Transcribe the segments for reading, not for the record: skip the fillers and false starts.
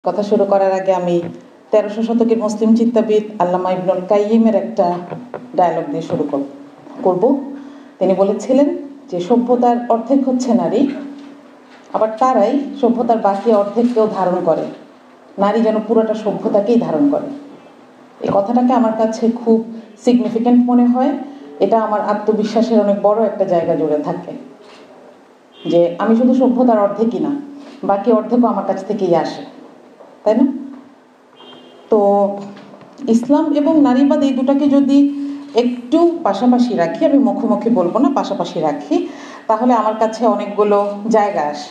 কথা শুরু করার আগে আমি ১৩০০ শতকের মুসলিম চিন্তাবিদ আল্লামা ইবনুল কাইয়িমের একটা ডায়ালগ দিয়ে শুরু করব। তিনি বলেছিলেন যে সভ্যতার অর্ধেক হচ্ছে নারী, আবার তারাই সভ্যতার বাকি অর্ধেককেও ধারণ করে। নারী যেন পুরোটা সভ্যতাকেই ধারণ করে। এই কথাটাকে আমার কাছে খুব সিগনিফিক্যান্ট মনে হয়। এটা আমার আত্মবিশ্বাসের অনেক বড় একটা জায়গা জুড়ে থাকে, যে আমি শুধু সভ্যতার অর্ধেকই না, বাকি অর্ধেকও আমার কাছ থেকেই আসে, তাই না? তো ইসলাম এবং নারীবাদ এই দুটাকে যদি একটু পাশাপাশি রাখি, আমি মুখোমুখি বলবো না, পাশাপাশি রাখি, তাহলে আমার কাছে অনেকগুলো জায়গা আসে।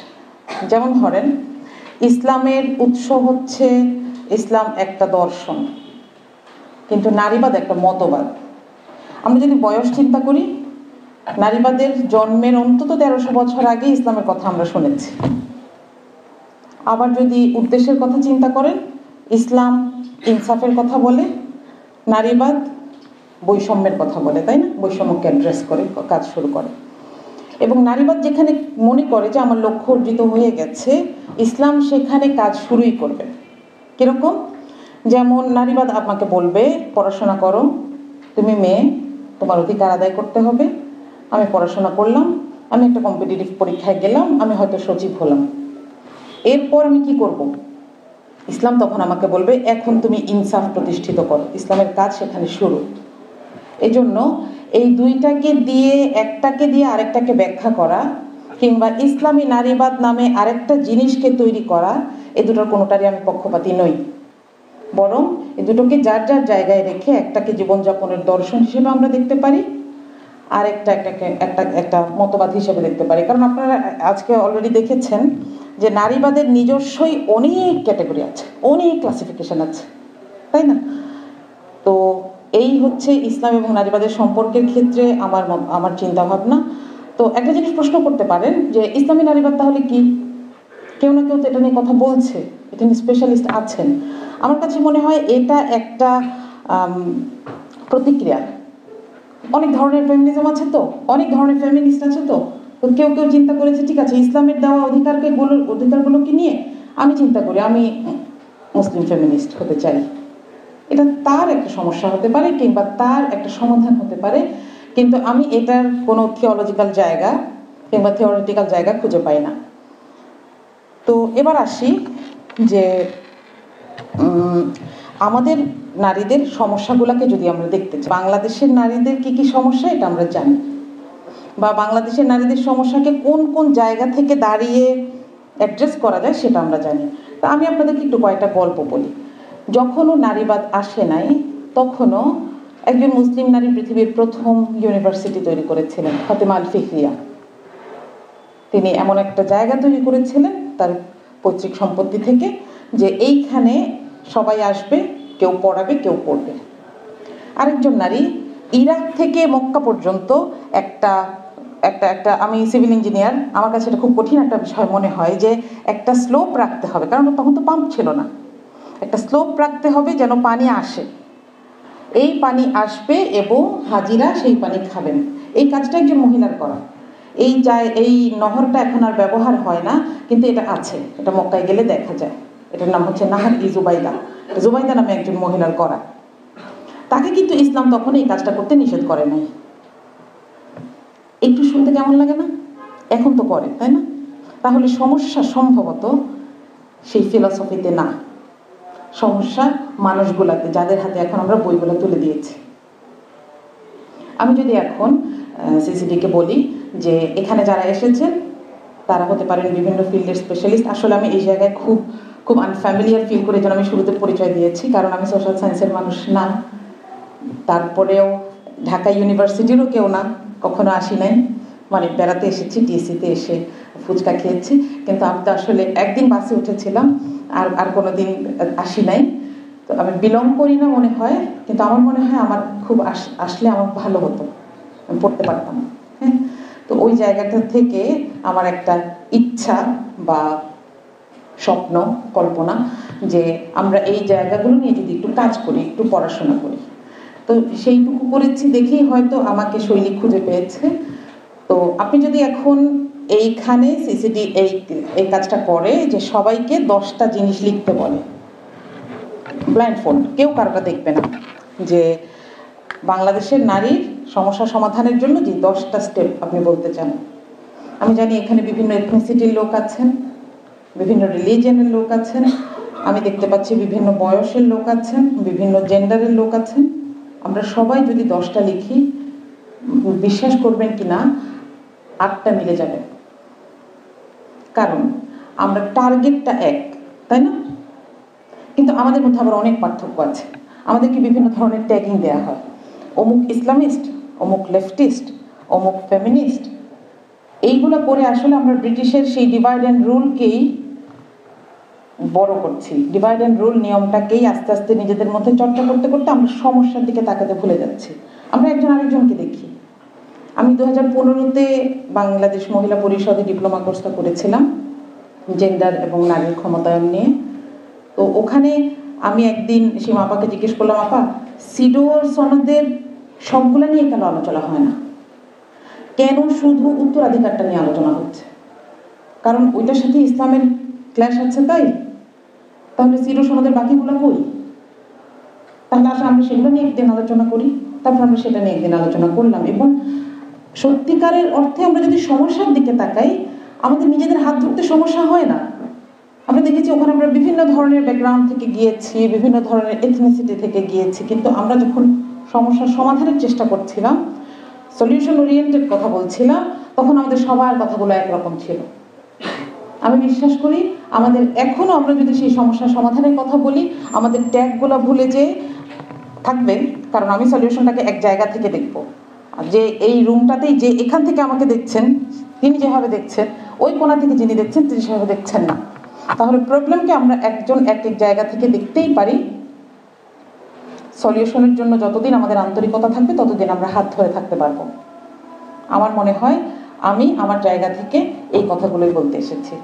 যেমন ধরেন, ইসলামের উৎস হচ্ছে ইসলাম একটা দর্শন, কিন্তু নারীবাদ একটা মতবাদ। আমরা যদি বয়স চিন্তা করি, নারীবাদের জন্মের অন্তত ১৩০০ বছর আগে ইসলামের কথা আমরা শুনেছি। আবার যদি উদ্দেশ্যের কথা চিন্তা করেন, ইসলাম ইনসাফের কথা বলে, নারীবাদ বৈষম্যের কথা বলে, তাই না? বৈষম্যকে অ্যাড্রেস করে কাজ শুরু করে। এবং নারীবাদ যেখানে মনে করে যে আমার লক্ষ্য অর্জিত হয়ে গেছে, ইসলাম সেখানে কাজ শুরুই করবে। কিরকম? যেমন নারীবাদ আপনাকে বলবে, পড়াশোনা করো, তুমি মেয়ে, তোমার অধিকার আদায় করতে হবে। আমি পড়াশোনা করলাম, আমি একটা কম্পিটিটিভ পরীক্ষায় গেলাম, আমি হয়তো সচিব হলাম, এরপর আমি কি করব? ইসলাম তখন আমাকে বলবে, এখন তুমি ইনসাফ প্রতিষ্ঠিত করো। ইসলামের কাজ সেখানে শুরু। এই জন্য এই দুইটাকে দিয়ে, একটাকে দিয়ে আরেকটাকে ব্যাখ্যা করা, কিংবা ইসলামী নারীবাদ নামে আরেকটা জিনিসকে তৈরি করা, এই দুটোর কোনোটারই আমি পক্ষপাতী নই। বরং এই দুটোকে যার যার জায়গায় রেখে একটাকে জীবনযাপনের দর্শন হিসেবে আমরা দেখতে পারি, আর একটা মতবাদ হিসেবে দেখতে পারি। কারণ আপনারা আজকে অলরেডি দেখেছেন যে নারীবাদের নিজস্বই অনেক ক্যাটাগরি আছে, অনেক ক্লাসিফিকেশন আছে, তাই না? তো এই হচ্ছে ইসলাম এবং নারীবাদের সম্পর্কের ক্ষেত্রে আমার চিন্তা ভাবনা। তো একটা জিনিস প্রশ্ন করতে পারেন যে ইসলামী নারীবাদ তাহলে কি? কেউ না কেউ তো এটা নিয়ে কথা বলছে, এটা নিয়ে স্পেশালিস্ট আছেন। আমার কাছে মনে হয় এটা একটা প্রতিক্রিয়া। অনেক ধরনের ফেমিনিজম আছে, তো অনেক ধরনের ফেমিনিস্ট আছে। তো কেউ কেউ চিন্তা করেছে, ঠিক আছে, ইসলামের দেওয়া অধিকারগুলোকে নিয়ে আমি চিন্তা করি, আমি মুসলিম ফেমিনিস্ট হতে চাই। এটা তার একটা সমস্যা হতে পারে, কিংবা তার একটা সমাধান হতে পারে, কিন্তু আমি এটার কোনো থিওলজিক্যাল জায়গা কিংবা থিওরিটিক্যাল জায়গা খুঁজে পাই না। তো এবার আসি যে আমাদের নারীদের সমস্যাগুলোকে যদি আমরা দেখতে চাই, বাংলাদেশের নারীদের কি কি সমস্যা এটা আমরা জানি, বা বাংলাদেশের নারীদের সমস্যাকে কোন কোন জায়গা থেকে দাঁড়িয়ে অ্যাড্রেস করা যায় সেটা আমরা জানি। তা আমি আপনাদেরকে একটু কয়েকটা গল্প বলি। যখনও নারীবাদ আসে নাই, তখনও একজন মুসলিম নারী পৃথিবীর প্রথম ইউনিভার্সিটি তৈরি করেছিলেন, ফাতেমা আল ফিহরিয়া। তিনি এমন একটা জায়গা তৈরি করেছিলেন তার পৈতৃক সম্পত্তি থেকে, যে এইখানে সবাই আসবে, কেউ পড়াবে, কেউ পড়বে। আরেকজন নারী ইরাক থেকে মক্কা পর্যন্ত একটা একটা একটা আমি সিভিল ইঞ্জিনিয়ার, আমার কাছে এটা খুব কঠিন একটা বিষয় মনে হয় যে একটা স্লোপ রাখতে হবে, কারণ তখন তো পাম্প ছিল না। একটা স্লোপ রাখতে হবে যেন পানি আসে, এই পানি আসবে এবং হাজিরা সেই পানি খাবেন। এই কাজটা একজন মহিলার করা। এই নহরটা এখন আর ব্যবহার হয় না, কিন্তু এটা আছে, এটা মক্কায় গেলে দেখা যায়। এটার নাম হচ্ছে নাহার ই জুবাইদা। জুবাইদা নামে একজন মহিলার করা। তাকে কিন্তু ইসলাম তখন এই কাজটা করতে নিষেধ করে নাই। একটু শুনতে কেমন লাগে না? এখন তো করে, তাই না? তাহলে সমস্যা সম্ভবত সেই ফিলসফিতে না, সমস্যা মানুষগুলাতে, যাদের হাতে এখন আমরা বইগুলো তুলে দিয়েছি। আমি যদি এখন সিসিডিকে বলি যে এখানে যারা এসেছেন তারা হতে পারেন বিভিন্ন ফিল্ডের স্পেশালিস্ট। আসলে আমি এই জায়গায় খুব খুব আনফ্যামিলিয়ার ফিল করে যেন আমি শুরুতে পরিচয় দিয়েছি, কারণ আমি সোশ্যাল সায়েন্সের মানুষ না, তারপরেও ঢাকা ইউনিভার্সিটিরও কেউ না, কখনো আসি নাই। মানে বেড়াতে এসেছি, টিএসসিতে এসে ফুচকা খেয়েছি, কিন্তু আমি তো আসলে একদিন বাসে উঠেছিলাম, আর কোনো দিন আসি নাই। তো আমি বিলং করি না মনে হয়, কিন্তু আমার মনে হয় আমার খুব আসলে আমার ভালো হতো, আমি পড়তে পারতাম। হ্যাঁ, তো ওই জায়গাটা থেকে আমার একটা ইচ্ছা বা স্বপ্ন, কল্পনা, যে আমরা এই জায়গাগুলো নিয়ে যদি একটু কাজ করি, একটু পড়াশোনা করি। তো সেইটুকু করেছি দেখেই হয়তো আমাকে শৈলী খুঁজে পেয়েছে। তো আপনি যদি এখন এইখানে সিসিডি এই কাজটা করে যে সবাইকে 10টা জিনিস লিখতে বলে, ব্লাইন্ড ফোল্ড, কেউ কারোটা দেখবে না, যে বাংলাদেশের নারীর সমস্যা সমাধানের জন্য যে 10টা স্টেপ আপনি বলতে চান। আমি জানি এখানে বিভিন্ন এথনিসিটির লোক আছেন, বিভিন্ন রিলিজিয়নের লোক আছেন, আমি দেখতে পাচ্ছি বিভিন্ন বয়সের লোক আছেন, বিভিন্ন জেন্ডারের লোক আছেন। আমরা সবাই যদি 10টা লিখি, বিশ্বাস করবেন কি না 8টা মিলে যাবে, কারণ আমরা টার্গেটটা এক, তাই না? কিন্তু আমাদের মধ্যে আবার অনেক পার্থক্য আছে। আমাদেরকে বিভিন্ন ধরনের ট্যাগিং দেওয়া হয়, অমুক ইসলামিস্ট, অমুক লেফটিস্ট, অমুক ফেমিনিস্ট। এইগুলো করে আসলে আমরা ব্রিটিশের সেই ডিভাইড অ্যান্ড রুলকেই বড় করছি, ডিভাইড অ্যান্ড রুল নিয়মটাকেই আস্তে আস্তে নিজেদের মধ্যে চর্চা করতে করতে আমরা সমস্যার দিকে তাকাতে ভুলে যাচ্ছি। আমরা একজন আরেকজনকে দেখি। আমি 2015-তে বাংলাদেশ মহিলা পরিষদে ডিপ্লোমা কোর্সটা করেছিলাম জেন্ডার এবং নারীর ক্ষমতায়ন নিয়ে। তো ওখানে আমি একদিন সীমা আপাকে জিজ্ঞেস করলাম, আপা সিডোর সনদের সবগুলো নিয়ে কেন আলোচনা হয় না, কেন শুধু উত্তরাধিকারটা নিয়ে আলোচনা হচ্ছে? কারণ ওইটার সাথে ইসলামের ক্ল্যাশ আছে, তাই তাহলে সিডো সনদের বাকিগুলো কই? তাহলে আসলে আমরা সেগুলো নিয়ে একদিন আলোচনা করি। তারপর আমরা সেটা নিয়ে একদিন আলোচনা করলাম। এবং সত্যিকারের অর্থে আমরা যদি সমস্যার দিকে তাকাই, আমাদের নিজেদের হাত ধরতে সমস্যা হয় না। আমরা দেখেছি ওখানে আমরা বিভিন্ন ধরনের ব্যাকগ্রাউন্ড থেকে গিয়েছি, বিভিন্ন ধরনের এথনিসিটি থেকে গিয়েছি, কিন্তু আমরা যখন সমস্যার সমাধানের চেষ্টা করছিলাম, সলিউশন ওরিয়েন্টেড কথা বলছিলাম, তখন আমাদের সবার কথাগুলো একরকম ছিল। আমি বিশ্বাস করি আমাদের এখনও আমরা যদি সেই সমস্যার সমাধানের কথা বলি, আমাদের ট্যাগগুলো ভুলে যেয়ে থাকবেন, কারণ আমি সলিউশনটাকে এক জায়গা থেকে দেখব। যে এই রুমটাতেই যে এখান থেকে আমাকে দেখছেন, তিনি যেভাবে দেখছেন, ওই কোণা থেকে যিনি দেখছেন তিনি সেভাবে দেখছেন না। তাহলে প্রবলেমকে আমরা একজন এক এক জায়গা থেকে দেখতেই পারি। সলিউশনের জন্য যতদিন আমাদের আন্তরিকতা থাকবে, ততদিন আমরা হাত ধরে থাকতে পারবো। আমার মনে হয় আমি আমার জায়গা থেকে এই কথাগুলোই বলতে এসেছি।